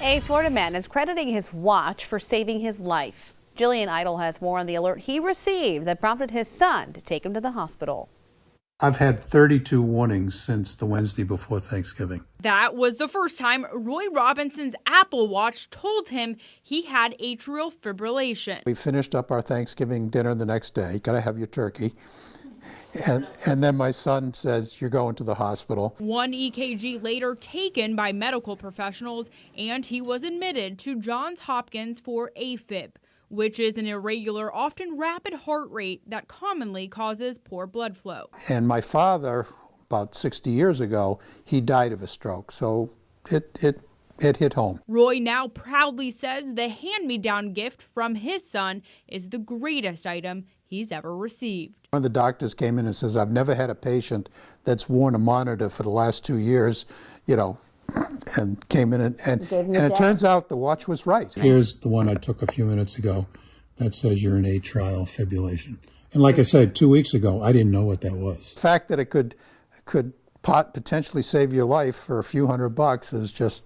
A Florida man is crediting his watch for saving his life. Jillian Idle has more on the alert he received that prompted his son to take him to the hospital. I've had 32 warnings since the Wednesday before Thanksgiving. That was the first time Roy Robinson's Apple Watch told him he had atrial fibrillation. We finished up our Thanksgiving dinner the next day. Gotta have your turkey. And then my son says, you're going to the hospital. 1 EKG later taken by medical professionals, and he was admitted to Johns Hopkins for AFib, which is an irregular, often rapid heart rate that commonly causes poor blood flow. And my father, about 60 years ago, he died of a stroke, so it hit home. Roy now proudly says the hand-me-down gift from his son is the greatest item he's ever received. One of the doctors came in and says, I've never had a patient that's worn a monitor for the last 2 years, and came in and it turns out the watch was right. Here's the one I took a few minutes ago that says you're in atrial fibrillation. And like I said, 2 weeks ago, I didn't know what that was. The fact that it could potentially save your life for a few $100 is just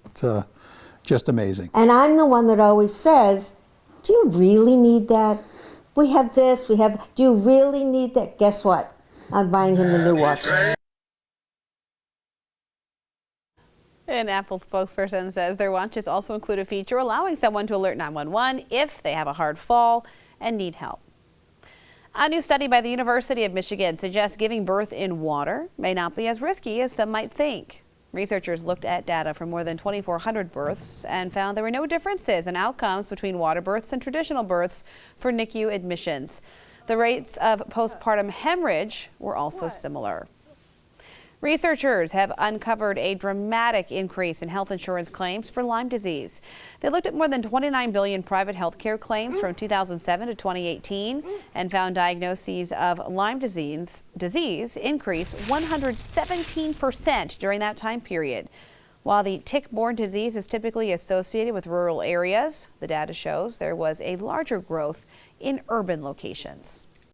amazing. And I'm the one that always says, do you really need that? We have this, do you really need that? Guess what? I'm buying him the new watch. An Apple spokesperson says their watches also include a feature allowing someone to alert 911 if they have a hard fall and need help. A new study by the University of Michigan suggests giving birth in water may not be as risky as some might think. Researchers looked at data from more than 2,400 births and found there were no differences in outcomes between water births and traditional births for NICU admissions. The rates of postpartum hemorrhage were also similar. Researchers have uncovered a dramatic increase in health insurance claims for Lyme disease. They looked at more than 29 billion private health care claims from 2007 to 2018 and found diagnoses of Lyme disease increased 117% during that time period. While the tick-borne disease is typically associated with rural areas, the data shows there was a larger growth in urban locations.